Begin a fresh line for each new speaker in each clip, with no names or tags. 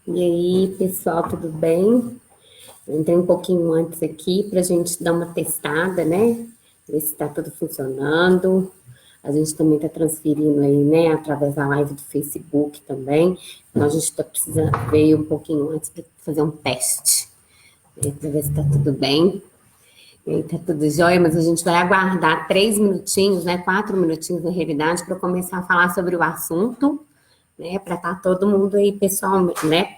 E aí, pessoal, tudo bem? Eu entrei um pouquinho antes aqui para a gente dar uma testada, né? Ver se está tudo funcionando. A gente também está transferindo aí, né, através da live do Facebook também. Então, a gente está precisando, veio um pouquinho antes para fazer um teste, né, para ver se está tudo bem. E aí, tá tudo jóia, mas a gente vai aguardar 3 minutinhos, né, 4 minutinhos na realidade, para começar a falar sobre o assunto, né, para estar todo mundo aí, pessoal, né,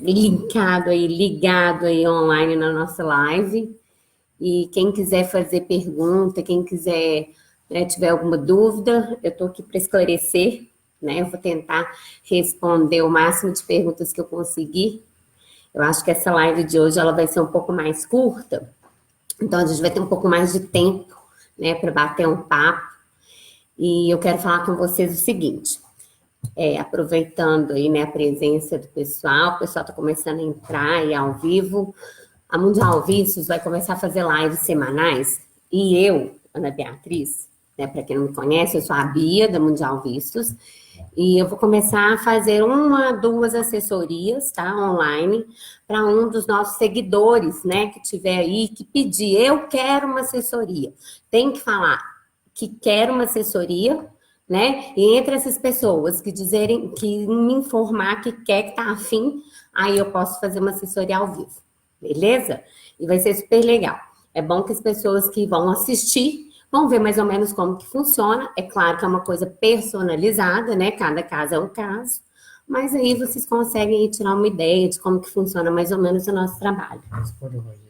linkado aí, ligado aí online na nossa live. E quem quiser fazer pergunta, quem quiser, né, tiver alguma dúvida, eu estou aqui para esclarecer, né? Eu vou tentar responder o máximo de perguntas que eu conseguir. Eu acho que essa live de hoje ela vai ser um pouco mais curta, então a gente vai ter um pouco mais de tempo, né, para bater um papo. E eu quero falar com vocês o seguinte: aproveitando aí, né, a presença do pessoal, o pessoal está começando a entrar aí ao vivo. A Mundial Vistos vai começar a fazer lives semanais e eu, Ana Beatriz, né, para quem não me conhece, eu sou a Bia da Mundial Vistos e eu vou começar a fazer 1, 2 assessorias, tá, online, para um dos nossos seguidores, né, que tiver aí, que pedir, eu quero uma assessoria. Tem que falar que quer uma assessoria, né? E entre essas pessoas que dizerem, que me informar que quer, que tá afim, aí eu posso fazer uma assessoria ao vivo, beleza? E vai ser super legal. É bom que as pessoas que vão assistir vão ver mais ou menos como que funciona. É claro que é uma coisa personalizada, né? Cada caso é um caso. Mas aí vocês conseguem tirar uma ideia de como que funciona mais ou menos o nosso trabalho.
Responde o Rogério.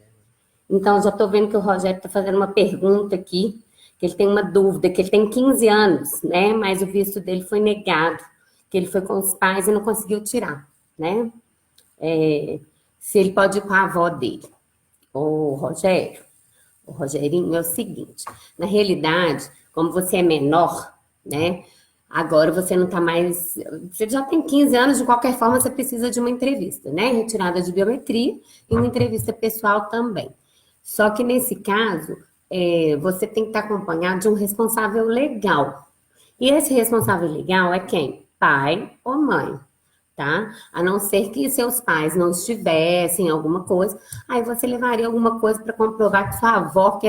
Então, já estou vendo que o Rogério está fazendo uma pergunta aqui, que ele tem uma dúvida, que ele tem 15 anos, né? Mas o visto dele foi negado, que ele foi com os pais e não conseguiu tirar, né? Se ele pode ir com a avó dele. Ô, Rogério, o Rogerinho, é o seguinte, na realidade, como você é menor, né? Agora você não está mais. Você já tem 15 anos, de qualquer forma, você precisa de uma entrevista, né? Retirada de biometria e uma entrevista pessoal também. Só que nesse caso, você tem que estar acompanhado de um responsável legal. E esse responsável legal é quem? Pai ou mãe, tá? A não ser que seus pais não estivessem, alguma coisa, aí você levaria alguma coisa para comprovar que sua avó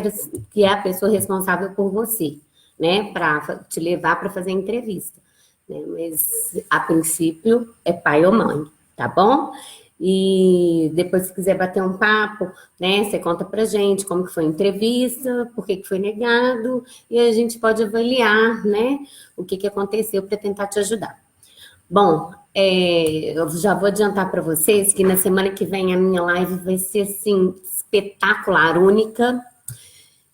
que é a pessoa responsável por você, né? Para te levar para fazer a entrevista. Né? Mas, a princípio, é pai ou mãe, tá bom? E depois, se quiser bater um papo, né, você conta pra gente como que foi a entrevista, por que que foi negado, e a gente pode avaliar, né, o que que aconteceu para tentar te ajudar. Bom, eu já vou adiantar para vocês que na semana que vem a minha live vai ser, assim, espetacular, única,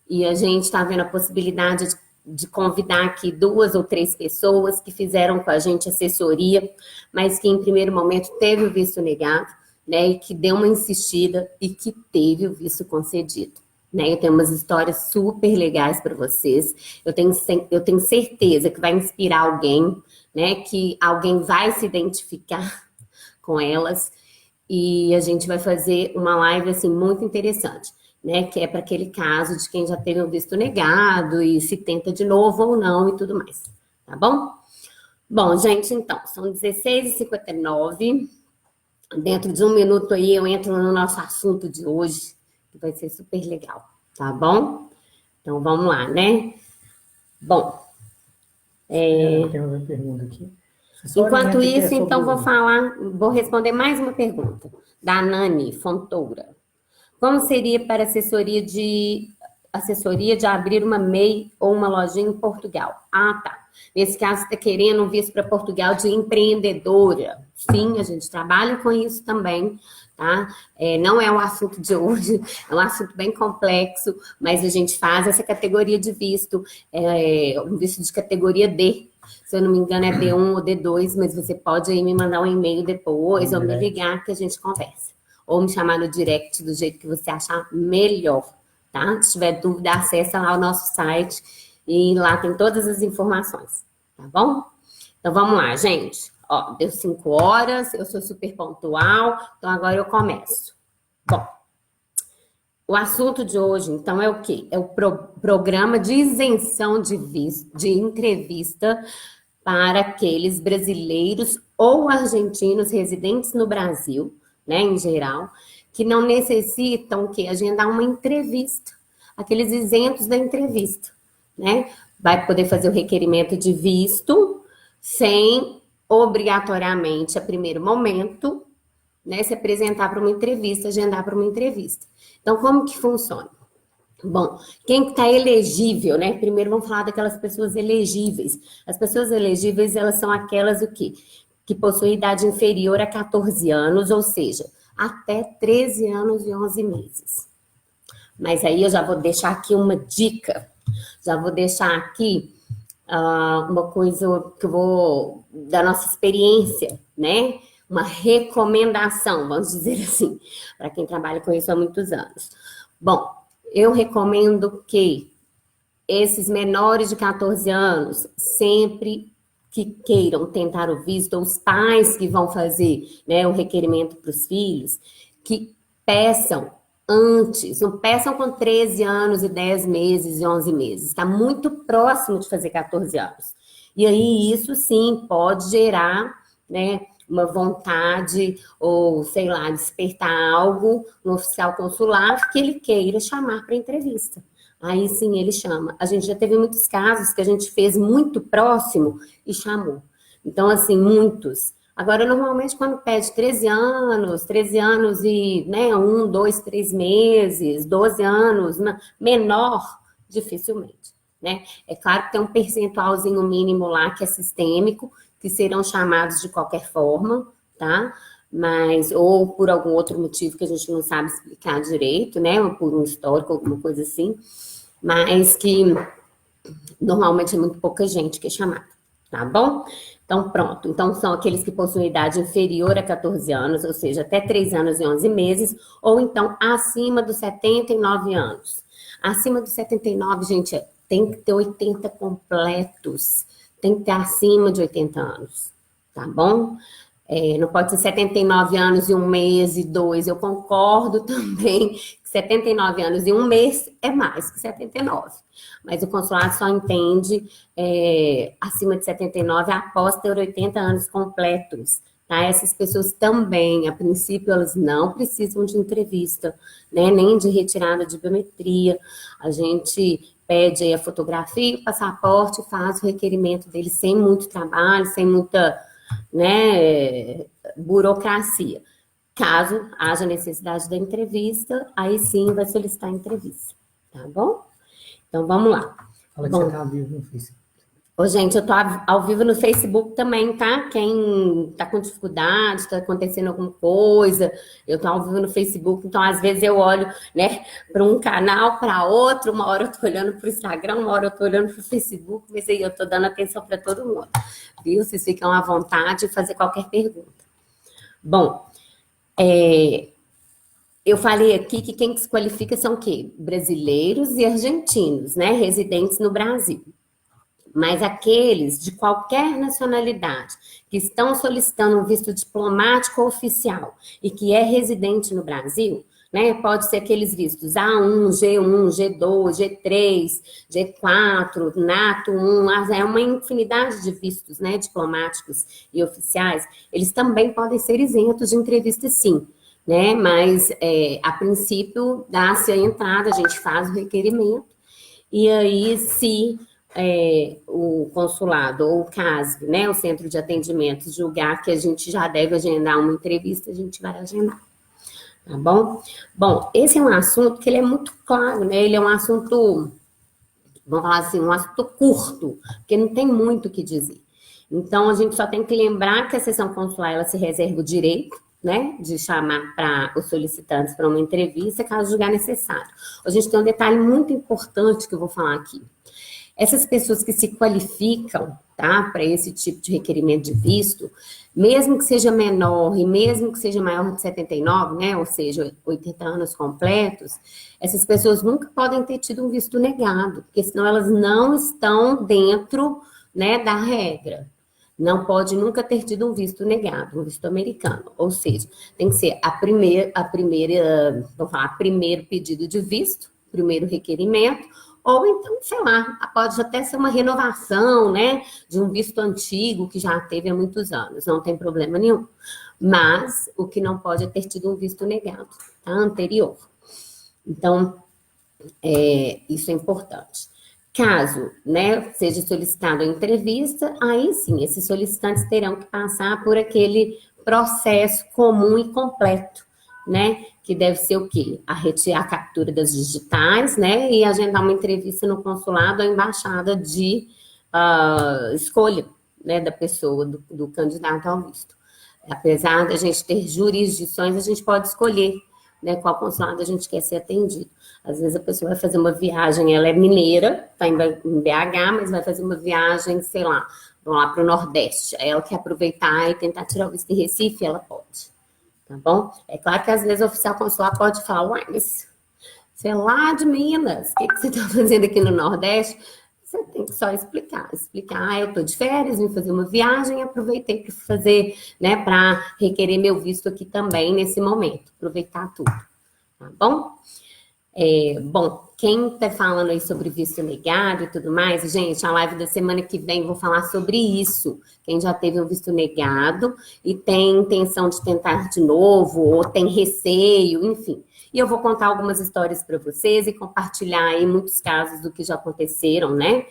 e a gente está vendo a possibilidade de convidar aqui 2 ou 3 pessoas que fizeram com a gente assessoria, mas que em primeiro momento teve o visto negado, né, e que deu uma insistida e que teve o visto concedido. Né, eu tenho umas histórias super legais para vocês. Eu tenho certeza que vai inspirar alguém, né? Que alguém vai se identificar com elas e a gente vai fazer uma live assim muito interessante, né? Que é para aquele caso de quem já teve o visto negado e se tenta de novo ou não e tudo mais, tá bom? Bom, gente, então, são 16h59. Dentro de 1 minuto aí eu entro no nosso assunto de hoje, que vai ser super legal, tá bom? Então vamos lá, né? Bom,
Tem uma pergunta aqui. Você só
enquanto
orienta que é
isso,
sobre
então
o.
vou responder mais uma pergunta da Nani Fontoura. Como seria para assessoria de abrir uma MEI ou uma lojinha em Portugal? Ah, tá. Nesse caso, você está querendo um visto para Portugal de empreendedora. Sim, a gente trabalha com isso também, tá? Não é o assunto de hoje, é um assunto bem complexo, mas a gente faz essa categoria de visto, um visto de categoria D. Se eu não me engano, é D1 ou D2, mas você pode aí me mandar um e-mail depois ou me ligar que a gente conversa. Ou me chamar no direct do jeito que você achar melhor, tá? Se tiver dúvida, acessa lá o nosso site e lá tem todas as informações, tá bom? Então vamos lá, gente. Ó, deu 5 horas, eu sou super pontual, então agora eu começo. Bom, o assunto de hoje, então, é o quê? É o programa de isenção de visto, de entrevista para aqueles brasileiros ou argentinos residentes no Brasil, né, em geral, que não necessitam que agendar uma entrevista, aqueles isentos da entrevista, né? Vai poder fazer o requerimento de visto sem obrigatoriamente, a primeiro momento, né, se apresentar para uma entrevista, agendar para uma entrevista. Então, como que funciona? Bom, quem está elegível, né? Primeiro vamos falar daquelas pessoas elegíveis. As pessoas elegíveis, elas são aquelas o quê? Que possuem idade inferior a 14 anos, ou seja, até 13 anos e 11 meses. Mas aí eu já vou deixar aqui uma dica, já vou deixar aqui uma coisa que eu vou, da nossa experiência, né? Uma recomendação, vamos dizer assim, para quem trabalha com isso há muitos anos. Bom, eu recomendo que esses menores de 14 anos, sempre que queiram tentar o visto, ou os pais que vão fazer, né, o requerimento para os filhos, que peçam antes, não peçam com 13 anos e 10 meses e 11 meses, está muito próximo de fazer 14 anos. E aí isso sim pode gerar, né, uma vontade ou, sei lá, despertar algo no oficial consular que ele queira chamar para entrevista. Aí sim ele chama. A gente já teve muitos casos que a gente fez muito próximo e chamou. Então, assim, muitos. Agora, normalmente, quando pede 13 anos e, né, 1, 2, 3 meses, 12 anos, menor, dificilmente, né? É claro que tem um percentualzinho mínimo lá que é sistêmico, que serão chamados de qualquer forma, tá? Mas, ou por algum outro motivo que a gente não sabe explicar direito, né? Ou por um histórico, alguma coisa assim, mas que normalmente é muito pouca gente que é chamada, tá bom? Então, pronto. Então, são aqueles que possuem idade inferior a 14 anos, ou seja, até 3 anos e 11 meses, ou então acima dos 79 anos. Acima dos 79, gente, tem que ter 80 completos, tem que ter acima de 80 anos, tá bom? Não pode ser 79 anos e 1 mês e 2. Eu concordo também que 79 anos e 1 mês é mais que 79. Mas o consulado só entende acima de 79 após ter 80 anos completos. Tá? Essas pessoas também, a princípio, elas não precisam de entrevista, né? Nem de retirada de biometria. A gente pede aí a fotografia e o passaporte, faz o requerimento deles sem muito trabalho, sem muita, né, burocracia. Caso haja necessidade da entrevista, aí sim vai solicitar a entrevista, tá bom? Então, vamos lá.
Fala que você está ao vivo no Facebook.
Ô, gente, eu tô ao vivo no Facebook também, tá? Quem tá com dificuldade, tá acontecendo alguma coisa, eu tô ao vivo no Facebook, então às vezes eu olho, né, para um canal, para outro, uma hora eu tô olhando pro Instagram, uma hora eu tô olhando pro Facebook, mas aí eu tô dando atenção para todo mundo, viu? Vocês ficam à vontade de fazer qualquer pergunta. Bom, eu falei aqui que quem se qualifica são o quê? Brasileiros e argentinos, né, residentes no Brasil. Mas aqueles de qualquer nacionalidade que estão solicitando um visto diplomático oficial e que é residente no Brasil, né, pode ser aqueles vistos A1, G1, G2, G3, G4, NATO 1, é uma infinidade de vistos, né, diplomáticos e oficiais, eles também podem ser isentos de entrevista, sim, né, mas a princípio dá-se a entrada, a gente faz o requerimento, e aí se o consulado ou o CASV, né, o centro de atendimento, julgar que a gente já deve agendar uma entrevista, a gente vai agendar, tá bom? Bom, esse é um assunto que ele é muito claro, né, ele é um assunto, vamos falar assim, um assunto curto, porque não tem muito o que dizer. Então, a gente só tem que lembrar que a sessão consular, ela se reserva o direito, né, de chamar para os solicitantes para uma entrevista, caso julgar necessário. A gente tem um detalhe muito importante que eu vou falar aqui. Essas pessoas que se qualificam, tá, para esse tipo de requerimento de visto, mesmo que seja menor e mesmo que seja maior de 79, né, ou seja, 80 anos completos, essas pessoas nunca podem ter tido um visto negado, porque senão elas não estão dentro, né, da regra. Não pode nunca ter tido um visto negado, um visto americano. Ou seja, tem que ser vamos falar, primeiro pedido de visto, primeiro requerimento, Ou então, sei lá, pode até ser uma renovação, né, de um visto antigo que já teve há muitos anos, não tem problema nenhum. Mas o que não pode é ter tido um visto negado, tá, anterior. Então, isso é importante. Caso, né, seja solicitada a entrevista, aí sim, esses solicitantes terão que passar por aquele processo comum e completo, né, que deve ser o quê? Retirar a captura das digitais, né, e agendar uma entrevista no consulado ou embaixada de escolha, né, da pessoa, do candidato ao visto. Apesar da gente ter jurisdições, a gente pode escolher, né, qual consulado a gente quer ser atendido. Às vezes a pessoa vai fazer uma viagem, ela é mineira, está em BH, mas vai fazer uma viagem, sei lá, vamos lá para o Nordeste. Aí ela quer aproveitar e tentar tirar o visto em Recife, ela pode. Tá bom? É claro que às vezes o oficial consular pode falar, uai, mas você é lá de Minas, o que você está fazendo aqui no Nordeste? Você tem que só explicar, eu estou de férias, vim fazer uma viagem, aproveitei para fazer, né, para requerer meu visto aqui também nesse momento, aproveitar tudo, tá bom? Bom, quem está falando aí sobre visto negado e tudo mais, gente, a live da semana que vem vou falar sobre isso. Quem já teve um visto negado e tem intenção de tentar de novo, ou tem receio, enfim. E eu vou contar algumas histórias para vocês e compartilhar aí muitos casos do que já aconteceram, né?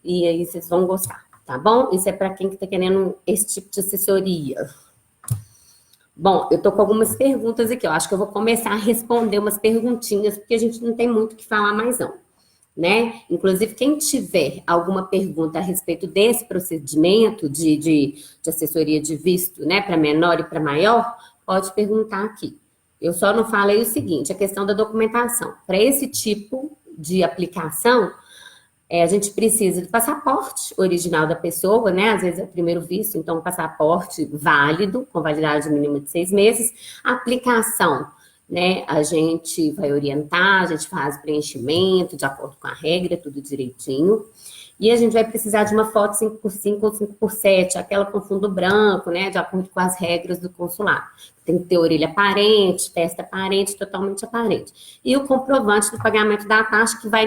E aí vocês vão gostar, tá bom? Isso é para quem está querendo esse tipo de assessoria. Bom, eu tô com algumas perguntas aqui. Eu acho que eu vou começar a responder umas perguntinhas, porque a gente não tem muito o que falar mais não, né? Inclusive, quem tiver alguma pergunta a respeito desse procedimento de assessoria de visto, né, para menor e para maior, pode perguntar aqui. Eu só não falei o seguinte, a questão da documentação. Para esse tipo de aplicação, a gente precisa do passaporte original da pessoa, né? Às vezes é o primeiro visto, então um passaporte válido, com validade mínima de 6 meses. A aplicação, né? A gente vai orientar, a gente faz preenchimento de acordo com a regra, tudo direitinho. E a gente vai precisar de uma foto 5x5 ou 5x7, aquela com fundo branco, né? De acordo com as regras do consulado. Tem que ter orelha aparente, testa aparente, totalmente aparente. E o comprovante do pagamento da taxa que vai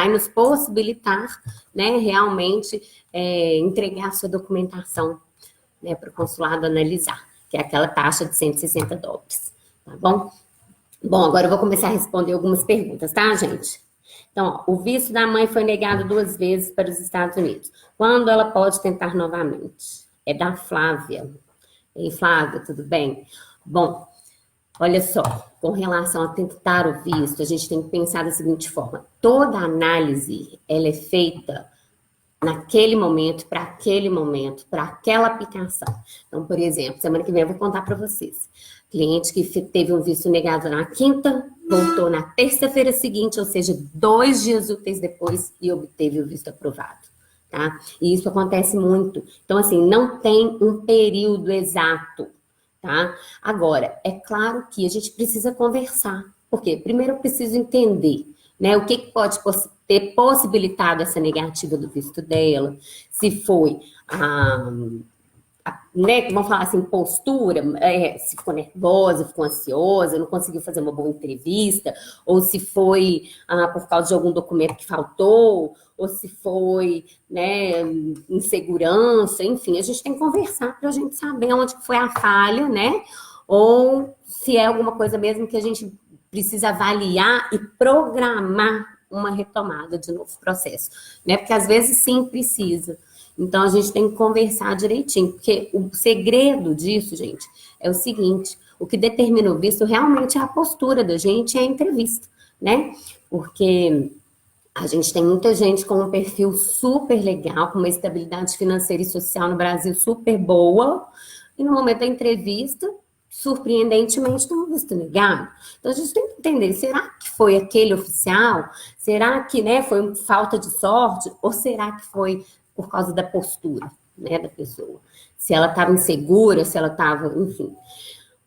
nos possibilitar, né, realmente entregar a sua documentação, né, para o consulado analisar, que é aquela taxa de $160, tá bom? Bom, agora eu vou começar a responder algumas perguntas, tá, gente? Então, ó, o visto da mãe foi negado 2 vezes para os Estados Unidos. Quando ela pode tentar novamente? É da Flávia. Ei, Flávia, tudo bem? Bom, olha só, com relação a tentar o visto, a gente tem que pensar da seguinte forma. Toda análise, ela é feita naquele momento, para aquela aplicação. Então, por exemplo, semana que vem eu vou contar para vocês. Cliente que teve um visto negado na quinta, voltou na terça-feira seguinte, ou seja, 2 dias úteis depois, e obteve o visto aprovado, tá? E isso acontece muito. Então, assim, não tem um período exato, tá? Agora, é claro que a gente precisa conversar. Por quê? Primeiro eu preciso entender, né, o que pode ter possibilitado essa negativa do visto dela, se foi né, vamos falar assim, postura, se ficou nervosa, ficou ansiosa, não conseguiu fazer uma boa entrevista, ou se foi por causa de algum documento que faltou, ou se foi, né, insegurança, enfim, a gente tem que conversar para a gente saber onde foi a falha, né, ou se é alguma coisa mesmo que a gente precisa avaliar e programar uma retomada de novo processo, né, porque às vezes sim precisa. Então, a gente tem que conversar direitinho, porque o segredo disso, gente, é o seguinte, o que determina o visto realmente é a postura da gente e a entrevista, né? Porque a gente tem muita gente com um perfil super legal, com uma estabilidade financeira e social no Brasil super boa, e no momento da entrevista, surpreendentemente, tem um visto negado. Então, a gente tem que entender, será que foi aquele oficial? Será que, né, foi falta de sorte? Ou será que foi por causa da postura, né, da pessoa? Se ela estava insegura, se ela estava, enfim.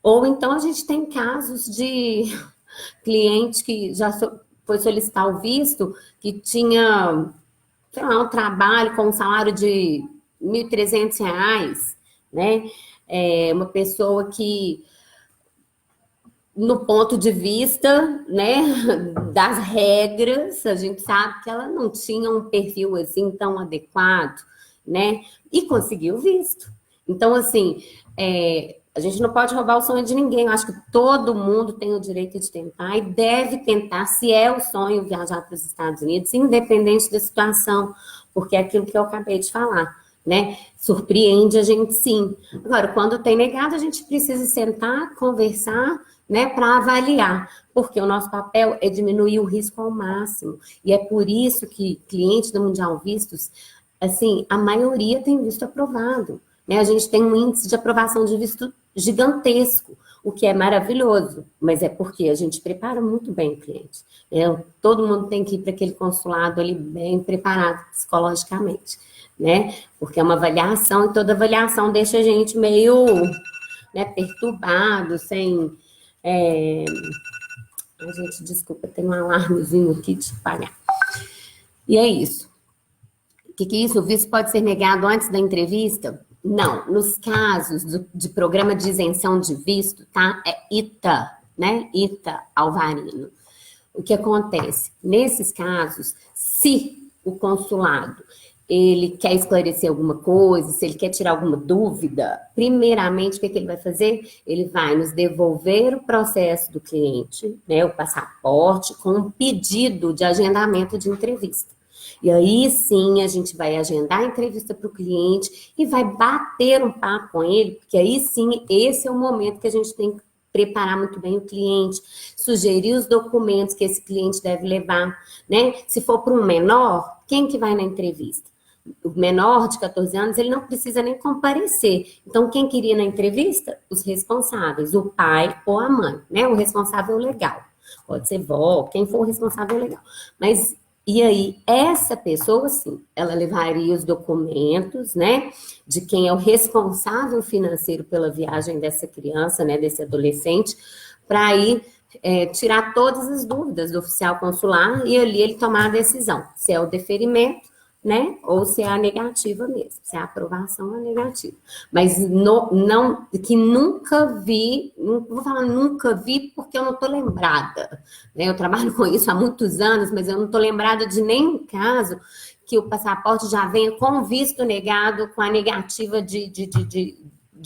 Ou então a gente tem casos de cliente que já foi solicitar o visto, que tinha, sei lá, um trabalho com um salário de R$ 1.300, né? Uma pessoa que no ponto de vista, né, das regras, a gente sabe que ela não tinha um perfil assim tão adequado, né, e conseguiu visto. Então, assim, a gente não pode roubar o sonho de ninguém. Eu acho que todo mundo tem o direito de tentar e deve tentar, se é o sonho, viajar para os Estados Unidos, independente da situação, porque é aquilo que eu acabei de falar, né? Surpreende a gente, sim. Agora, quando tem negado, a gente precisa sentar, conversar, né, para avaliar, porque o nosso papel é diminuir o risco ao máximo. E é por isso que clientes do Mundial Vistos, assim, a maioria tem visto aprovado, né? A gente tem um índice de aprovação de visto gigantesco, o que é maravilhoso, mas é porque a gente prepara muito bem o cliente, né? Todo mundo tem que ir para aquele consulado ali bem preparado psicologicamente, né? Porque é uma avaliação e toda avaliação deixa a gente meio, né, perturbado, sem... A gente, desculpa, tem um alarmezinho aqui de pagar. E é isso. O que é isso? O visto pode ser negado antes da entrevista? Não. Nos casos de programa de isenção de visto, tá? É ITA, né? ITA Alvarino. O que acontece? Nesses casos, se o consulado ele quer esclarecer alguma coisa, se ele quer tirar alguma dúvida, primeiramente, o que ele vai fazer? Ele vai nos devolver o processo do cliente, né, o passaporte, com um pedido de agendamento de entrevista. E aí, sim, a gente vai agendar a entrevista para o cliente e vai bater um papo com ele, porque aí, sim, esse é o momento que a gente tem que preparar muito bem o cliente, sugerir os documentos que esse cliente deve levar, né? Se for para um menor, quem que vai na entrevista? O menor de 14 anos, ele não precisa nem comparecer. Então, quem queria na entrevista? Os responsáveis, o pai ou a mãe, né? O responsável legal. Pode ser vó, quem for o responsável legal. Mas, e aí, essa pessoa, sim, ela levaria os documentos, né? De quem é o responsável financeiro pela viagem dessa criança, né? Desse adolescente, para ir tirar todas as dúvidas do oficial consular e ali ele tomar a decisão. Se é o deferimento, né? Ou se é a negativa mesmo, se é a aprovação ou a negativa. Mas não, que nunca vi, não vou falar nunca vi porque eu não estou lembrada, né? Eu trabalho com isso há muitos anos, mas eu não estou lembrada de nenhum caso que o passaporte já venha com visto negado, com a negativa de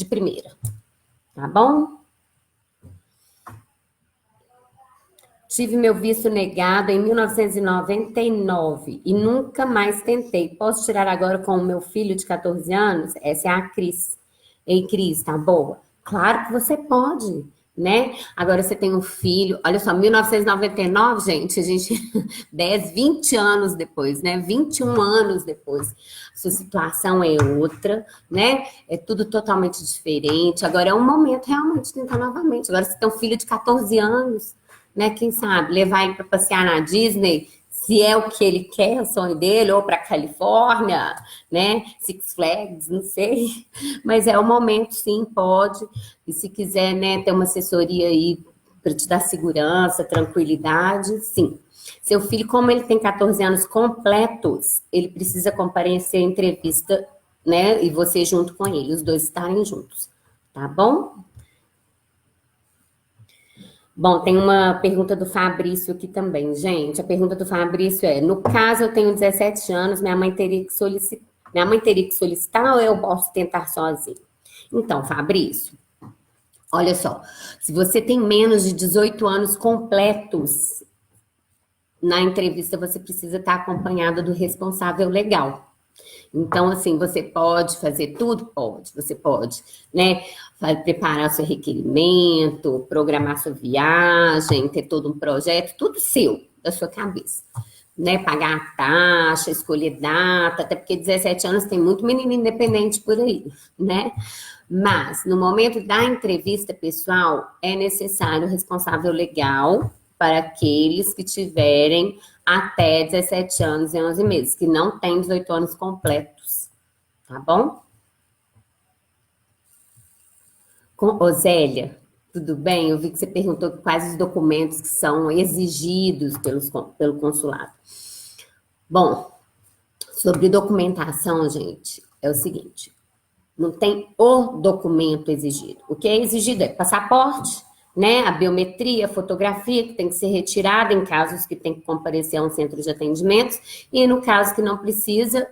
primeira. Tá bom? Tive meu visto negado em 1999 e nunca mais tentei. Posso tirar agora com o meu filho de 14 anos? Essa é a Cris. Ei, Cris, tá boa? Claro que você pode, né? Agora você tem um filho. Olha só, 1999, gente, a gente 10, 20 anos depois, né? 21 anos depois. Sua situação é outra, né? É tudo totalmente diferente. Agora é um momento realmente de tentar novamente. Agora você tem um filho de 14 anos, né? Quem sabe levar ele para passear na Disney, se é o que ele quer, o sonho dele, ou para Califórnia, né? Six Flags, não sei. Mas é o momento, sim, pode. E se quiser, né, ter uma assessoria aí para te dar segurança, tranquilidade, sim. Seu filho, como ele tem 14 anos completos, ele precisa comparecer à entrevista, né? E você junto com ele, os dois estarem juntos, tá bom? Bom, tem uma pergunta do Fabrício aqui também, gente. A pergunta do Fabrício é: no caso, eu tenho 17 anos, minha mãe teria que solicitar ou eu posso tentar sozinho? Então, Fabrício, olha só, se você tem menos de 18 anos completos, na entrevista você precisa estar acompanhado do responsável legal. Então, assim, você pode fazer tudo? Pode, você pode, né? Preparar seu requerimento, programar sua viagem, ter todo um projeto, tudo seu, da sua cabeça, né? Pagar a taxa, escolher data, até porque 17 anos tem muito menino independente por aí, né? Mas, no momento da entrevista pessoal, é necessário o responsável legal para aqueles que tiverem até 17 anos e 11 meses, que não tem 18 anos completos, tá bom? Zélia, tudo bem? Eu vi que você perguntou quais os documentos que são exigidos pelo consulado. Bom, sobre documentação, gente, é o seguinte, não tem o documento exigido. O que é exigido é passaporte, né? A biometria, a fotografia, que tem que ser retirada em casos que tem que comparecer a um centro de atendimentos, e no caso que não precisa,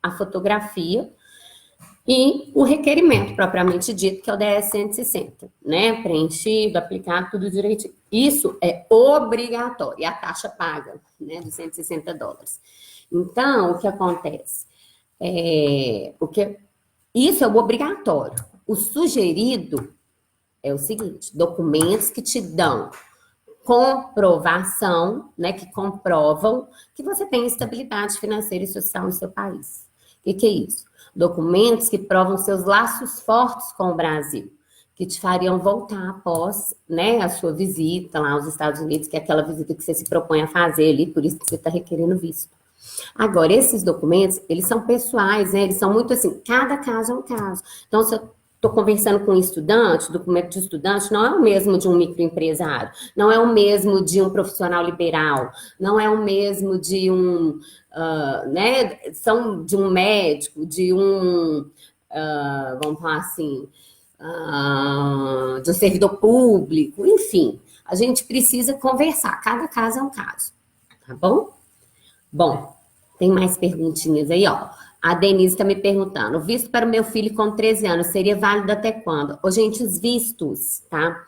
a fotografia, e o requerimento propriamente dito, que é o DS-160, né? Preenchido, aplicado, tudo direitinho. Isso é obrigatório, e a taxa paga, né? Dos $160. Então, o que acontece? Isso é o obrigatório. O sugerido é o seguinte: documentos que te dão comprovação, né? Que comprovam que você tem estabilidade financeira e social no seu país. O que é isso? Documentos que provam seus laços fortes com o Brasil, que te fariam voltar após, né, a sua visita lá aos Estados Unidos, que é aquela visita que você se propõe a fazer ali, por isso que você está requerendo visto. Agora, esses documentos, eles são pessoais, né, eles são muito assim, cada caso é um caso. Então, se eu estou conversando com um estudante, o documento de estudante não é o mesmo de um microempresário, não é o mesmo de um profissional liberal, não é o mesmo de um... né, são de um médico, de um, vamos falar assim, de um servidor público, enfim, a gente precisa conversar, cada caso é um caso, tá bom? Bom, tem mais perguntinhas aí, ó. A Denise está me perguntando, o visto para o meu filho com 13 anos seria válido até quando? Ô, gente, os vistos, tá?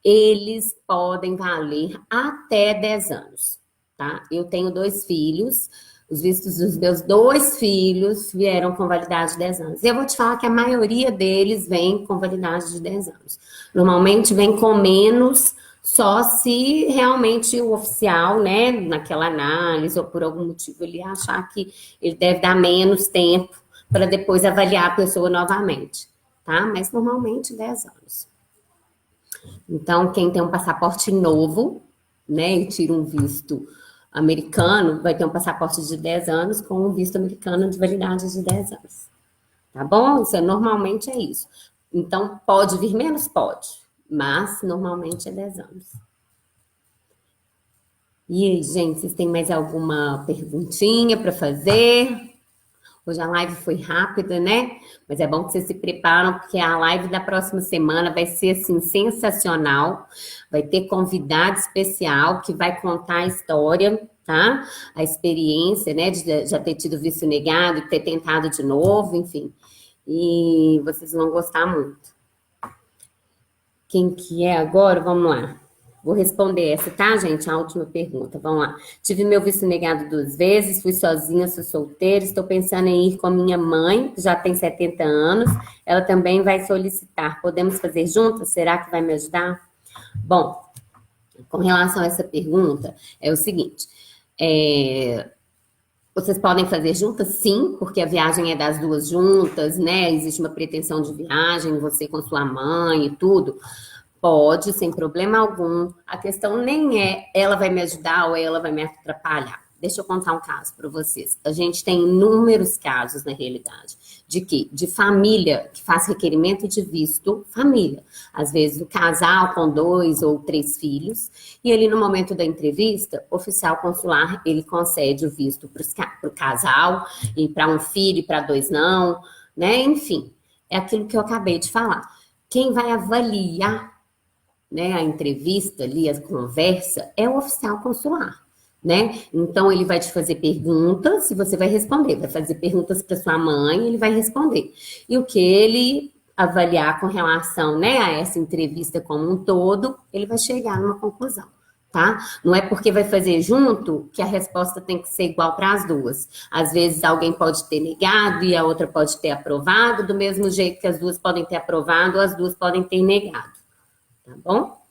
Eles podem valer até 10 anos, tá? Eu tenho 2 filhos, os vistos dos meus 2 filhos vieram com validade de 10 anos. Eu vou te falar que a maioria deles vem com validade de 10 anos. Normalmente vem com menos, só se realmente o oficial, né, naquela análise ou por algum motivo ele achar que ele deve dar menos tempo para depois avaliar a pessoa novamente, tá? Mas normalmente 10 anos. Então, quem tem um passaporte novo, né, e tira um visto americano, vai ter um passaporte de 10 anos com um visto americano de validade de 10 anos. Tá bom? Isso normalmente é isso. Então, pode vir menos? Pode. Mas, normalmente é 10 anos. E aí, gente, vocês têm mais alguma perguntinha para fazer? Hoje a live foi rápida, né? Mas é bom que vocês se preparam, porque a live da próxima semana vai ser, assim, sensacional. Vai ter convidado especial que vai contar a história, tá? A experiência, né? De já ter tido visto negado, ter tentado de novo, enfim. E vocês vão gostar muito. Quem que é agora? Vamos lá. Vou responder essa, tá, gente? A última pergunta. Vamos lá. Tive meu visto negado 2 vezes, fui sozinha, sou solteira, estou pensando em ir com a minha mãe, que já tem 70 anos. Ela também vai solicitar. Podemos fazer juntas? Será que vai me ajudar? Bom, com relação a essa pergunta, é o seguinte. Vocês podem fazer juntas? Sim, porque a viagem é das 2 juntas, né? Existe uma pretensão de viagem, você com sua mãe e tudo. Pode, sem problema algum. A questão nem é ela vai me ajudar ou ela vai me atrapalhar. Deixa eu contar um caso para vocês. A gente tem inúmeros casos, na realidade, de quê? De família que faz requerimento de visto, família. Às vezes o casal com 2 ou 3 filhos, e ele no momento da entrevista, o oficial consular, ele concede o visto para o casal, e para um filho, e para 2 não, né? Enfim, é aquilo que eu acabei de falar. Quem vai avaliar, né, a entrevista ali, a conversa, é o oficial consular, né? Então, ele vai te fazer perguntas e você vai responder. Vai fazer perguntas para sua mãe, ele vai responder. E o que ele avaliar com relação, né, a essa entrevista como um todo, ele vai chegar numa conclusão, tá? Não é porque vai fazer junto que a resposta tem que ser igual para as 2. Às vezes, alguém pode ter negado e a outra pode ter aprovado, do mesmo jeito que as 2 podem ter aprovado ou as 2 podem ter negado. Tá bom?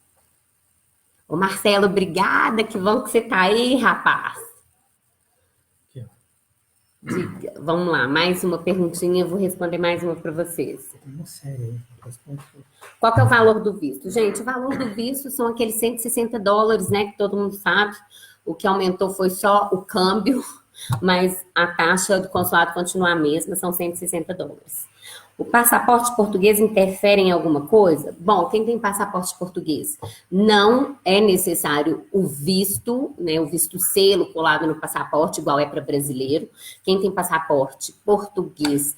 Ô, Marcelo, obrigada, que bom que você tá aí, rapaz. Diga, vamos lá, mais uma perguntinha, eu vou responder mais uma para vocês.
Uma série aí.
Qual que é o valor do visto? Gente, o valor do visto são aqueles $160, né, que todo mundo sabe. O que aumentou foi só o câmbio, mas a taxa do consulado continua a mesma, são $160. O passaporte português interfere em alguma coisa? Bom, quem tem passaporte português, não é necessário o visto, né, o visto selo colado no passaporte, igual é para brasileiro. Quem tem passaporte português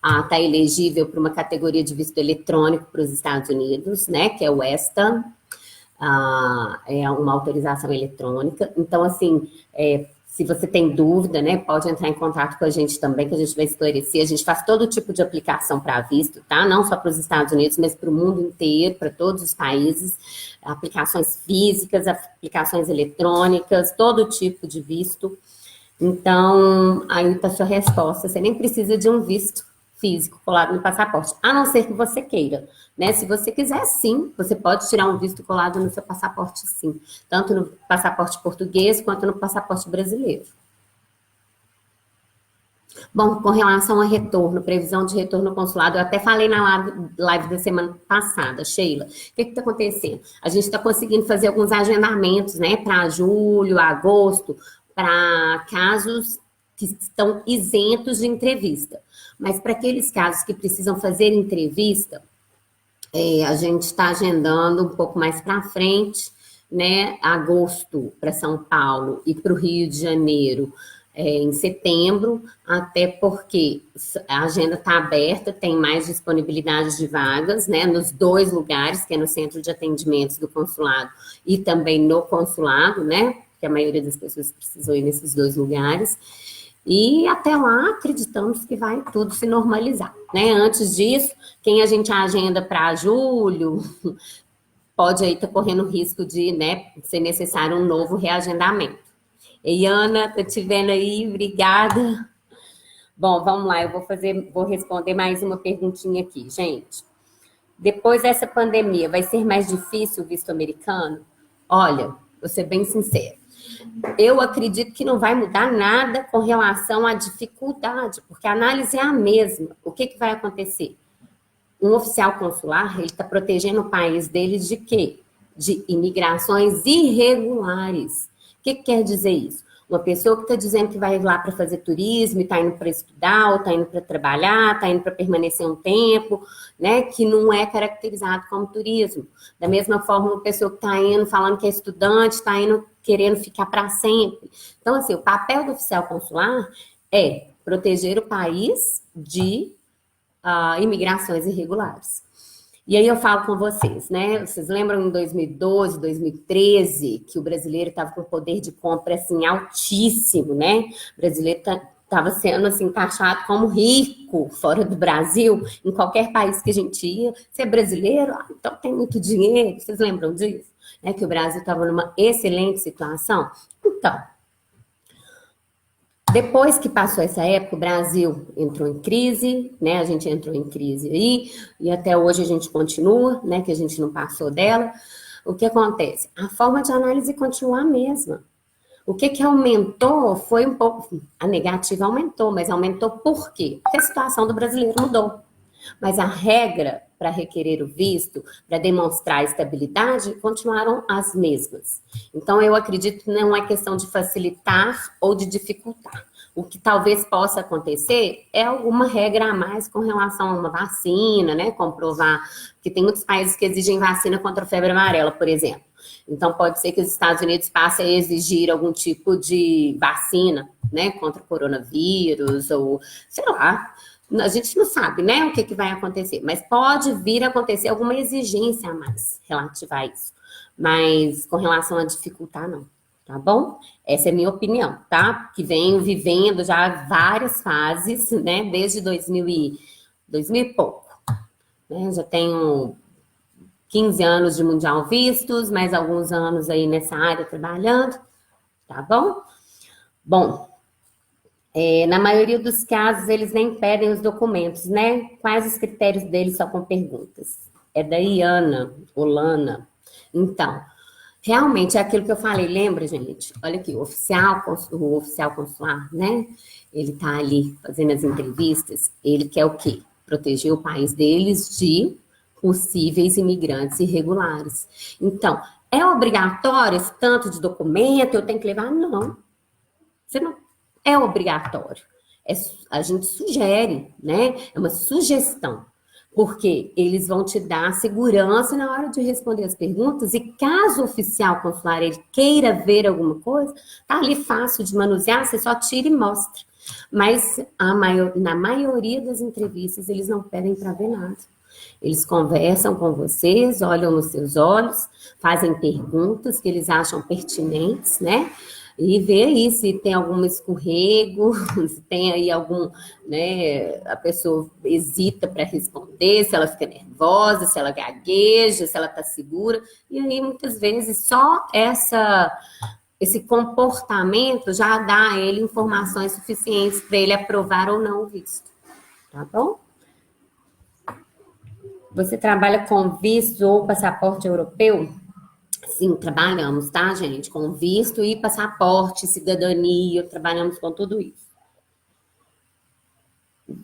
está elegível para uma categoria de visto eletrônico para os Estados Unidos, né, que é o ESTA. uma autorização eletrônica. Então, assim, se você tem dúvida, né, pode entrar em contato com a gente também, que a gente vai esclarecer. A gente faz todo tipo de aplicação para visto, tá? Não só para os Estados Unidos, mas para o mundo inteiro, para todos os países. Aplicações físicas, aplicações eletrônicas, todo tipo de visto. Então, aí está a sua resposta. Você nem precisa de um visto físico colado no passaporte, a não ser que você queira, né? Se você quiser, sim, você pode tirar um visto colado no seu passaporte, sim. Tanto no passaporte português, quanto no passaporte brasileiro. Bom, com relação a retorno, previsão de retorno ao consulado, eu até falei na live da semana passada, Sheila, o que está acontecendo? A gente está conseguindo fazer alguns agendamentos, né, para julho, agosto, para casos que estão isentos de entrevista. Mas para aqueles casos que precisam fazer entrevista, a gente está agendando um pouco mais para frente, né? Agosto para São Paulo e para o Rio de Janeiro em setembro, até porque a agenda está aberta, tem mais disponibilidade de vagas, né? Nos 2 lugares, que é no centro de atendimentos do consulado e também no consulado, né? Que a maioria das pessoas precisam ir nesses 2 lugares. E até lá, acreditamos que vai tudo se normalizar, né? Antes disso, quem a gente agenda para julho, pode aí estar correndo risco de, né, ser necessário um novo reagendamento. E Ana, tô te vendo aí, obrigada. Bom, vamos lá, eu vou responder mais uma perguntinha aqui, gente. Depois dessa pandemia, vai ser mais difícil o visto americano? Olha, vou ser bem sincera. Eu acredito que não vai mudar nada com relação à dificuldade, porque a análise é a mesma. O que vai acontecer? Um oficial consular, ele está protegendo o país deles de quê? De imigrações irregulares. O que quer dizer isso? Uma pessoa que está dizendo que vai lá para fazer turismo, está indo para estudar, ou está indo para trabalhar, está indo para permanecer um tempo, né, que não é caracterizado como turismo. Da mesma forma, uma pessoa que está indo falando que é estudante, está indo querendo ficar para sempre. Então, assim, o papel do oficial consular é proteger o país de imigrações irregulares. E aí eu falo com vocês, né? Vocês lembram em 2012, 2013, que o brasileiro estava com poder de compra, assim, altíssimo, né? O brasileiro estava sendo, assim, taxado como rico fora do Brasil, em qualquer país que a gente ia. Você é brasileiro? Então tem muito dinheiro. Vocês lembram disso? Né? Que o Brasil estava numa excelente situação? Então, depois que passou essa época, o Brasil entrou em crise, né? A gente entrou em crise aí, e até hoje a gente continua, né? Que a gente não passou dela. O que acontece? A forma de análise continua a mesma. O que aumentou foi um pouco... A negativa aumentou, mas aumentou por quê? Porque a situação do brasileiro mudou. Mas a regra para requerer o visto, para demonstrar a estabilidade, continuaram as mesmas. Então, eu acredito que não é questão de facilitar ou de dificultar. O que talvez possa acontecer é alguma regra a mais com relação a uma vacina, né? Comprovar que tem muitos países que exigem vacina contra a febre amarela, por exemplo. Então, pode ser que os Estados Unidos passem a exigir algum tipo de vacina, né? Contra o coronavírus ou, sei lá... A gente não sabe, né, o que vai acontecer, mas pode vir a acontecer alguma exigência a mais relativa a isso. Mas com relação a dificultar, não, tá bom? Essa é a minha opinião, tá? Que venho vivendo já várias fases, né, desde 2000 e pouco. Né? Já tenho 15 anos de Mundial Vistos, mais alguns anos aí nessa área trabalhando, tá bom? Bom... na maioria dos casos, eles nem pedem os documentos, né? Quais os critérios deles só com perguntas? É da Iana, Olana. Então, realmente é aquilo que eu falei, lembra, gente? Olha aqui, o oficial consular, né? Ele tá ali fazendo as entrevistas, ele quer o quê? Proteger o país deles de possíveis imigrantes irregulares. Então, é obrigatório esse tanto de documento? Eu tenho que levar? Não. Você não é obrigatório. A gente sugere, né? É uma sugestão. Porque eles vão te dar segurança na hora de responder as perguntas e caso o oficial consular ele queira ver alguma coisa, tá ali fácil de manusear, você só tira e mostra. Mas na maioria das entrevistas eles não pedem para ver nada. Eles conversam com vocês, olham nos seus olhos, fazem perguntas que eles acham pertinentes, né? E vê aí se tem algum escorrego, se tem aí algum, né? A pessoa hesita para responder, se ela fica nervosa, se ela gagueja, se ela está segura. E aí, muitas vezes, só esse comportamento já dá a ele informações suficientes para ele aprovar ou não o visto. Tá bom? Você trabalha com visto ou passaporte europeu? Sim, trabalhamos, tá, gente? Com visto e passaporte, cidadania, trabalhamos com tudo isso.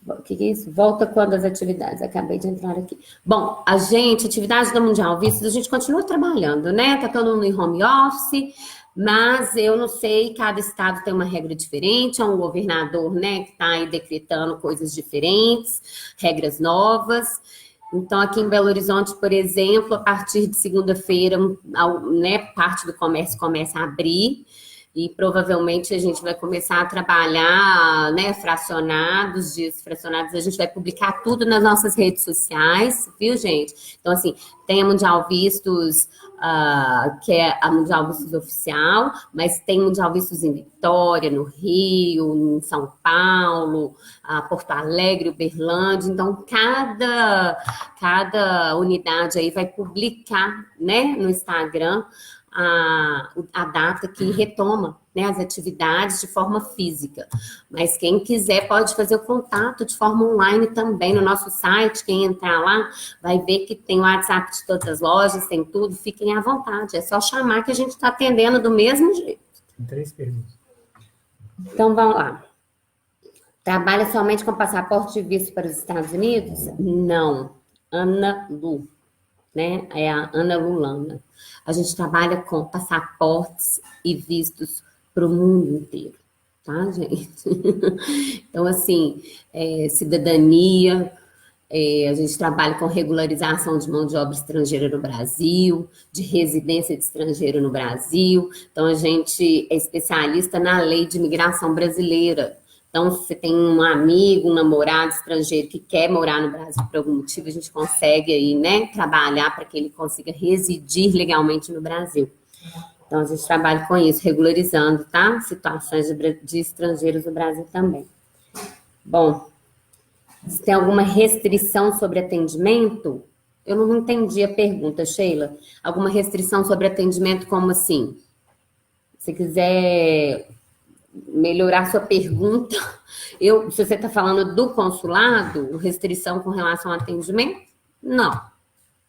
O que é isso? Volta quando as atividades? Acabei de entrar aqui. Bom, atividades da Mundial Vistos, a gente continua trabalhando, né? Tá todo mundo em home office, mas eu não sei, cada estado tem uma regra diferente, é um governador, né, que tá aí decretando coisas diferentes, regras novas. Então, aqui em Belo Horizonte, por exemplo, a partir de segunda-feira, né, parte do comércio começa a abrir e provavelmente a gente vai começar a trabalhar, né, fracionados, dias fracionados, a gente vai publicar tudo nas nossas redes sociais, viu, gente? Então, assim, tem a Mundial Vistos, que é a Mundial Vistos oficial, mas tem Mundial Vistos em Vitória, no Rio, em São Paulo, Porto Alegre, Uberlândia. Então, cada unidade aí vai publicar, né, no Instagram a data que retoma, né, as atividades de forma física. Mas quem quiser pode fazer o contato de forma online também no nosso site. Quem entrar lá vai ver que tem o WhatsApp de todas as lojas, tem tudo. Fiquem à vontade, é só chamar que a gente está atendendo do mesmo jeito.
Tem 3 perguntas.
Então, vamos lá. Trabalha somente com passaporte e visto para os Estados Unidos? Não. Ana Lu, né? É a Ana Lulana. A gente trabalha com passaportes e vistos para o mundo inteiro, tá, gente? Então, assim, cidadania, a gente trabalha com regularização de mão de obra estrangeira no Brasil, de residência de estrangeiro no Brasil. Então, a gente é especialista na lei de imigração brasileira. Então, se você tem um amigo, um namorado estrangeiro que quer morar no Brasil por algum motivo, a gente consegue aí, né, trabalhar para que ele consiga residir legalmente no Brasil. Então, a gente trabalha com isso, regularizando, tá? Situações de estrangeiros no Brasil também. Bom, se tem alguma restrição sobre atendimento? Eu não entendi a pergunta, Sheila. Alguma restrição sobre atendimento, como assim? Se quiser melhorar sua pergunta, se você está falando do consulado, restrição com relação ao atendimento? Não.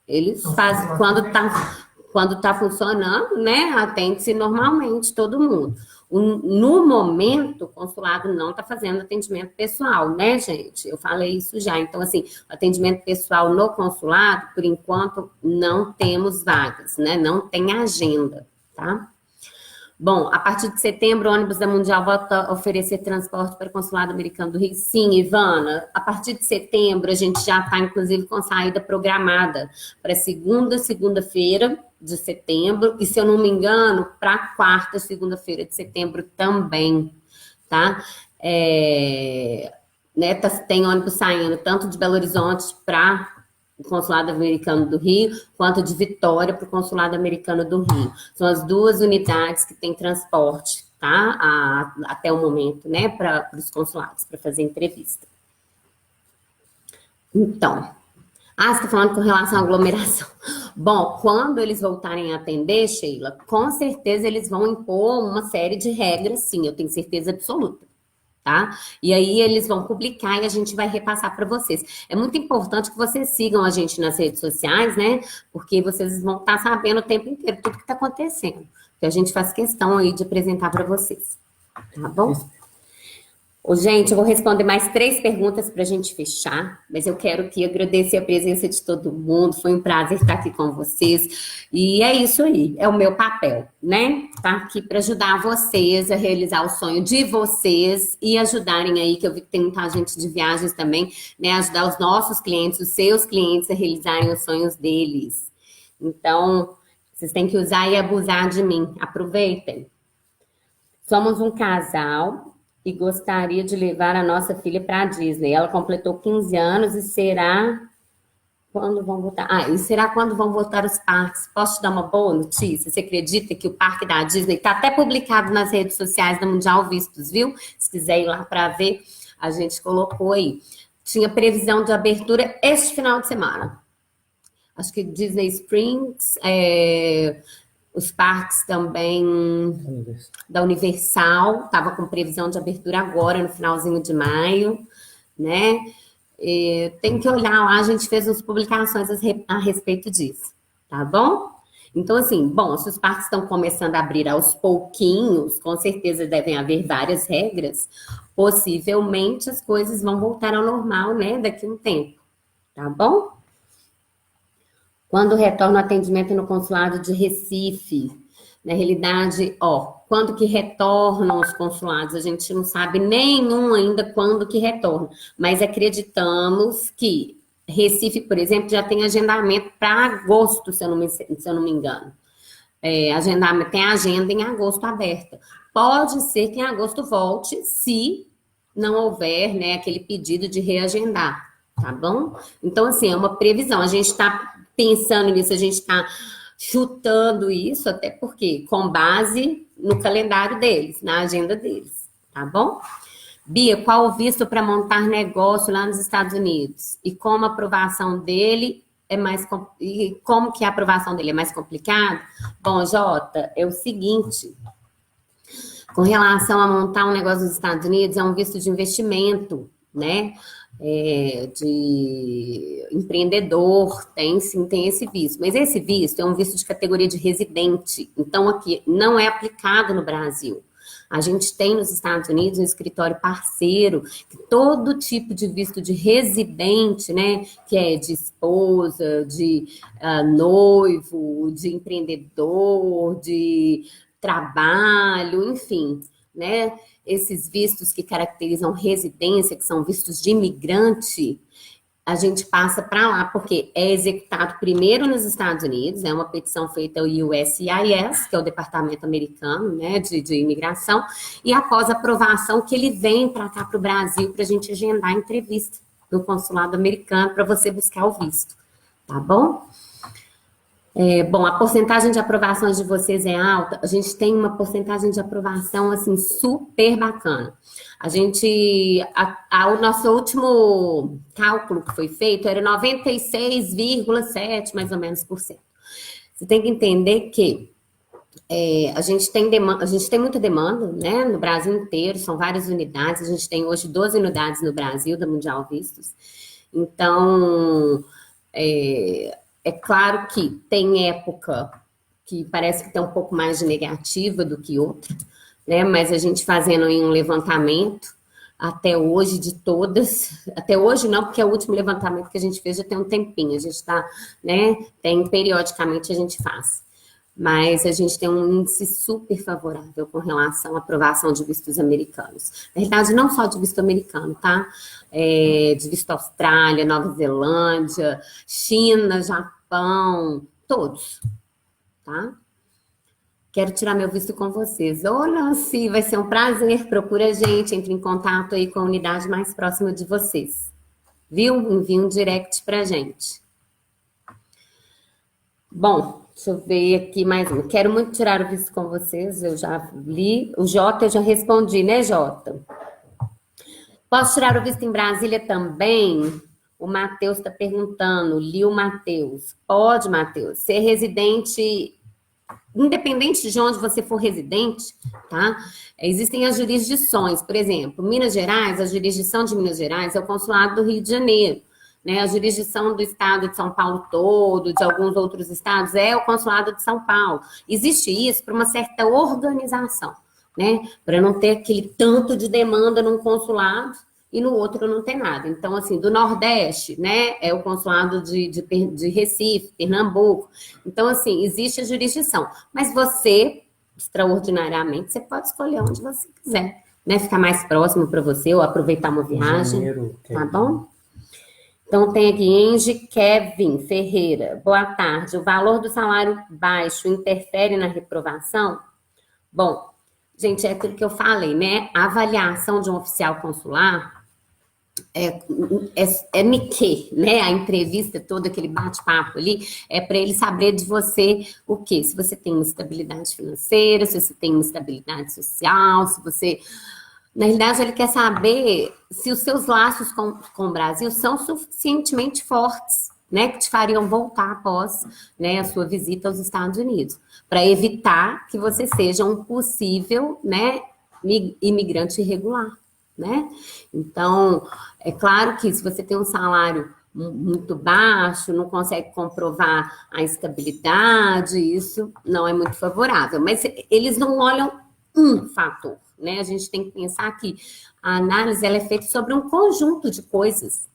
Eles fazem, quando tá funcionando, né, atende-se normalmente todo mundo. No momento, o consulado não está fazendo atendimento pessoal, né, gente? Eu falei isso já. Então, assim, o atendimento pessoal no consulado, por enquanto, não temos vagas, né? Não tem agenda, tá? Bom, a partir de setembro, o ônibus da Mundial volta a oferecer transporte para o Consulado Americano do Rio. Sim, Ivana, a partir de setembro, a gente já está, inclusive, com saída programada para segunda-feira de setembro, e, se eu não me engano, para quarta, segunda-feira de setembro também, tá? Né, tem ônibus saindo tanto de Belo Horizonte para o Consulado Americano do Rio, quanto de Vitória para o Consulado Americano do Rio. São as duas unidades que têm transporte, tá? Até o momento, né? Para os consulados, para fazer entrevista. Então, você está falando com relação à aglomeração. Bom, quando eles voltarem a atender, Sheila, com certeza eles vão impor uma série de regras, sim, eu tenho certeza absoluta. Tá? E aí eles vão publicar e a gente vai repassar para vocês. É muito importante que vocês sigam a gente nas redes sociais, né? Porque vocês vão estar sabendo o tempo inteiro tudo que está acontecendo. Que a gente faz questão aí de apresentar para vocês. Tá bom? Gente, eu vou responder mais 3 perguntas para a gente fechar, mas eu quero aqui agradecer a presença de todo mundo, foi um prazer estar aqui com vocês, e é isso aí, é o meu papel, né? Tá aqui para ajudar vocês a realizar o sonho de vocês e ajudarem aí, que eu vi que tem muita gente de viagens também, né? Ajudar os nossos clientes, os seus clientes a realizarem os sonhos deles. Então, vocês têm que usar e abusar de mim, aproveitem. Somos um casal e gostaria de levar a nossa filha para a Disney. Ela completou 15 anos e será Quando vão voltar? Ah, e será quando vão voltar os parques? Posso te dar uma boa notícia? Você acredita que o parque da Disney está até publicado nas redes sociais da Mundial Vistos, viu? Se quiser ir lá para ver, a gente colocou aí. Tinha previsão de abertura este final de semana. Acho que Disney Springs, os parques também da Universal, estava com previsão de abertura agora, no finalzinho de maio, né? Tem que olhar lá, a gente fez umas publicações a respeito disso, tá bom? Então, assim, bom, se os parques estão começando a abrir aos pouquinhos, com certeza devem haver várias regras, possivelmente as coisas vão voltar ao normal, né, daqui a um tempo, tá bom? Quando retorna o atendimento no consulado de Recife? Na realidade, quando que retornam os consulados? A gente não sabe nenhum ainda quando que retorna, mas acreditamos que Recife, por exemplo, já tem agendamento para agosto, se eu não me engano. Agendamento, tem agenda em agosto aberta. Pode ser que em agosto volte, se não houver, né, aquele pedido de reagendar, tá bom? Então, assim, é uma previsão. A gente está pensando nisso, a gente está chutando isso, até porque com base no calendário deles, na agenda deles, tá bom? Bia, qual o visto para montar negócio lá nos Estados Unidos? E como a aprovação dele como que a aprovação dele é mais complicada? Bom, Jota, é o seguinte, com relação a montar um negócio nos Estados Unidos, é um visto de investimento, né? De empreendedor, sim, tem esse visto. Mas esse visto é um visto de categoria de residente. Então, aqui não é aplicado no Brasil. A gente tem nos Estados Unidos um escritório parceiro, que todo tipo de visto de residente, né, que é de esposa, de noivo, de empreendedor, de trabalho, enfim, né, esses vistos que caracterizam residência, que são vistos de imigrante, a gente passa para lá, porque é executado primeiro nos Estados Unidos, é uma petição feita ao USCIS, que é o Departamento Americano, né, de Imigração, e após a aprovação que ele vem para cá, para o Brasil, para a gente agendar a entrevista no consulado americano, para você buscar o visto, tá bom? Bom, a porcentagem de aprovação de vocês é alta, a gente tem uma porcentagem de aprovação, assim, super bacana. O nosso último cálculo que foi feito era 96,7, mais ou menos, por cento. Você tem que entender que a gente tem muita demanda, né, no Brasil inteiro, são várias unidades, a gente tem hoje 12 unidades no Brasil, da Mundial Vistos. Então, é claro que tem época que parece que tem um pouco mais de negativa do que outra, né? Mas a gente fazendo aí um levantamento, até hoje, de todas, até hoje não, porque é o último levantamento que a gente fez já tem um tempinho, a gente está, né? Periodicamente a gente faz. Mas a gente tem um índice super favorável com relação à aprovação de vistos americanos. Na verdade, não só de visto americano, tá? De visto Austrália, Nova Zelândia, China, Japão, todos, tá? Quero tirar meu visto com vocês. Ô, Nancy, vai ser um prazer. Procura a gente, entre em contato aí com a unidade mais próxima de vocês. Viu? Envie um direct pra gente. Bom, deixa eu ver aqui mais um. Quero muito tirar o visto com vocês, eu já li. O Jota, eu já respondi, né, Jota? Posso tirar o visto em Brasília também? O Matheus está perguntando, li o Matheus. Pode, Matheus. Ser residente, independente de onde você for residente, tá? Existem as jurisdições, por exemplo, Minas Gerais, a jurisdição de Minas Gerais é o consulado do Rio de Janeiro. Né, a jurisdição do estado de São Paulo todo, de alguns outros estados, é o consulado de São Paulo. Existe isso para uma certa organização, né? Para não ter aquele tanto de demanda num consulado e no outro não ter nada. Então, assim, do Nordeste, né, é o consulado de Recife, Pernambuco. Então, assim, existe a jurisdição. Mas você, extraordinariamente, você pode escolher onde você quiser, né? Ficar mais próximo para você ou aproveitar uma viagem, tá bom? Então, tem aqui Angie Kevin Ferreira. Boa tarde. O valor do salário baixo interfere na reprovação? Bom, gente, é aquilo que eu falei, né? A avaliação de um oficial consular, Nikkei, né? A entrevista toda, aquele bate-papo ali, é para ele saber de você o quê? Se você tem uma estabilidade financeira, se você tem uma estabilidade social, se você... Na realidade, ele quer saber se os seus laços com o Brasil são suficientemente fortes, né? Que te fariam voltar após, né, a sua visita aos Estados Unidos, para evitar que você seja um possível, né, imigrante irregular. Né? Então, é claro que se você tem um salário muito baixo, não consegue comprovar a estabilidade, isso não é muito favorável. Mas eles não olham um fator, né? A gente tem que pensar que a análise ela é feita sobre um conjunto de coisas,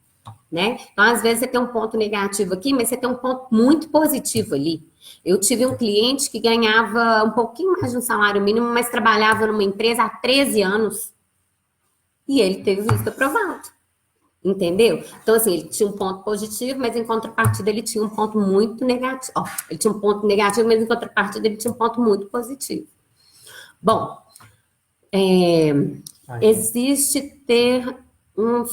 né? Então, às vezes, você tem um ponto negativo aqui, mas você tem um ponto muito positivo ali. Eu tive um cliente que ganhava um pouquinho mais de um salário mínimo, mas trabalhava numa empresa há 13 anos. E ele teve o visto aprovado, entendeu? Então, assim, ele tinha um ponto positivo, mas em contrapartida ele tinha um ponto muito negativo. Ele tinha um ponto negativo, mas em contrapartida ele tinha um ponto muito positivo. Bom, existe ter um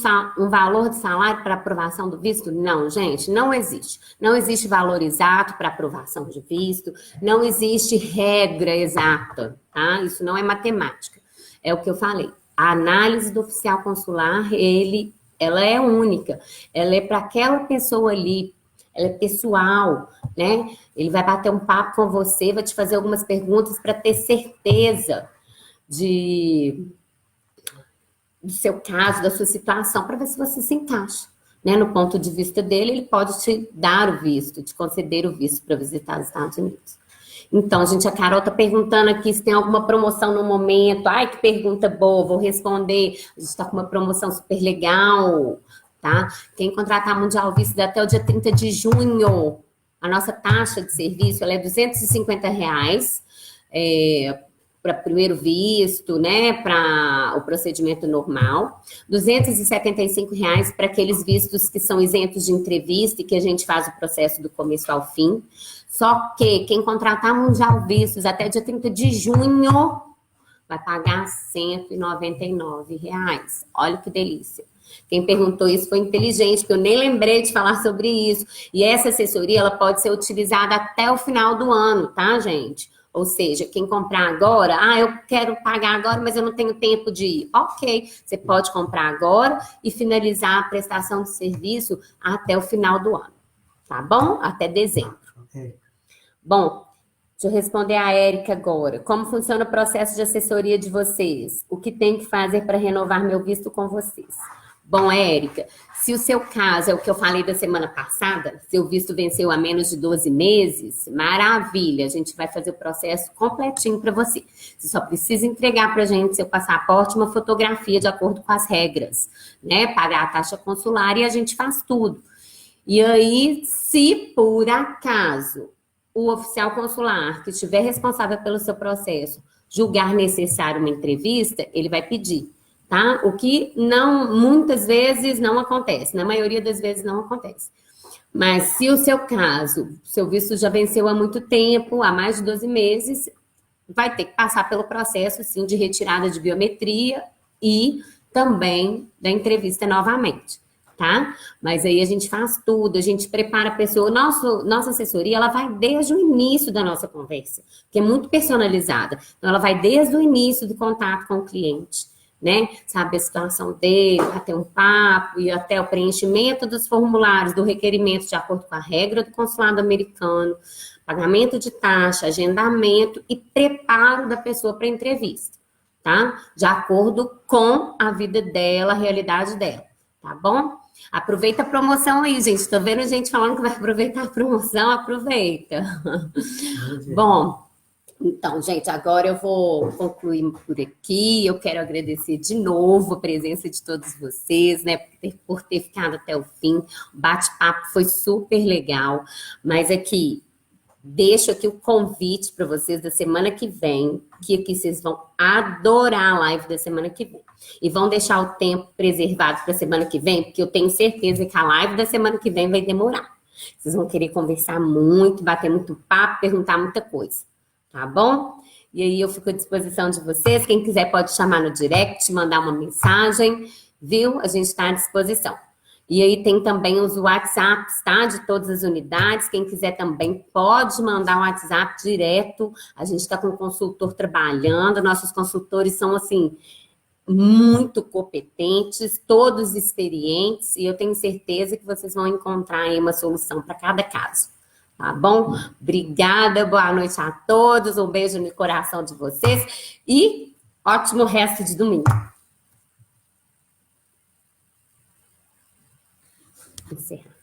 valor de salário para aprovação do visto? Não, gente, não existe. Não existe valor exato para aprovação de visto, não existe regra exata, tá? Isso não é matemática. É o que eu falei. A análise do oficial consular, ela é única, ela é para aquela pessoa ali, ela é pessoal, né? Ele vai bater um papo com você, vai te fazer algumas perguntas para ter certeza do seu caso, da sua situação, para ver se você se encaixa. Né? No ponto de vista dele, ele pode te dar o visto, te conceder o visto para visitar os Estados Unidos. Então, gente, a Carol está perguntando aqui se tem alguma promoção no momento. Ai, que pergunta boa, vou responder. A gente está com uma promoção super legal, tá? Quem contratar Mundial Visto até o dia 30 de junho, a nossa taxa de serviço ela é R$250, para primeiro visto, né, para o procedimento normal, R$275 para aqueles vistos que são isentos de entrevista e que a gente faz o processo do começo ao fim. Só que quem contratar Mundial Vistos até dia 30 de junho vai pagar R$199. Olha que delícia. Quem perguntou isso foi inteligente, porque eu nem lembrei de falar sobre isso. E essa assessoria ela pode ser utilizada até o final do ano, tá, gente? Ou seja, quem comprar agora, eu quero pagar agora, mas eu não tenho tempo de ir. Ok, você pode comprar agora e finalizar a prestação de serviço até o final do ano, tá bom? Até dezembro. Bom, deixa eu responder a Érica agora. Como funciona o processo de assessoria de vocês? O que tem que fazer para renovar meu visto com vocês? Bom, Érica, se o seu caso é o que eu falei da semana passada, seu visto venceu há menos de 12 meses, maravilha, a gente vai fazer o processo completinho para você. Você só precisa entregar para a gente seu passaporte, uma fotografia de acordo com as regras, né? Pagar a taxa consular e a gente faz tudo. E aí, se por acaso o oficial consular que estiver responsável pelo seu processo julgar necessário uma entrevista, ele vai pedir. Tá? O que muitas vezes não acontece, na maioria das vezes não acontece. Mas se o seu caso, seu visto já venceu há muito tempo, há mais de 12 meses, vai ter que passar pelo processo, sim, de retirada de biometria e também da entrevista novamente, tá? Mas aí a gente faz tudo, a gente prepara a pessoa, nossa assessoria, ela vai desde o início da nossa conversa, que é muito personalizada. Então, ela vai desde o início do contato com o cliente, né? Saber a situação dele, bater um papo e até o preenchimento dos formulários, do requerimento de acordo com a regra do consulado americano, pagamento de taxa, agendamento e preparo da pessoa para a entrevista, tá? De acordo com a vida dela, a realidade dela, tá bom? Aproveita a promoção aí, gente. Tô vendo gente falando que vai aproveitar a promoção, aproveita. Bom, então, gente, agora eu vou concluir por aqui. Eu quero agradecer de novo a presença de todos vocês, né, por ter ficado até o fim. O bate-papo foi super legal, mas aqui, deixo aqui o convite para vocês da semana que vem, que aqui vocês vão adorar a live da semana que vem. E vão deixar o tempo preservado para a semana que vem, porque eu tenho certeza que a live da semana que vem vai demorar. Vocês vão querer conversar muito, bater muito papo, perguntar muita coisa. Tá bom? E aí eu fico à disposição de vocês. Quem quiser pode chamar no direct, mandar uma mensagem. viu? A gente está à disposição. E aí tem também os WhatsApps, tá? De todas as unidades. Quem quiser também pode mandar um WhatsApp direto. A gente está com o consultor trabalhando. Nossos consultores são, assim, muito competentes, todos experientes. E eu tenho certeza que vocês vão encontrar aí uma solução para cada caso. Tá bom? Obrigada, boa noite a todos. Um beijo no coração de vocês. E ótimo resto de domingo. Encerrar.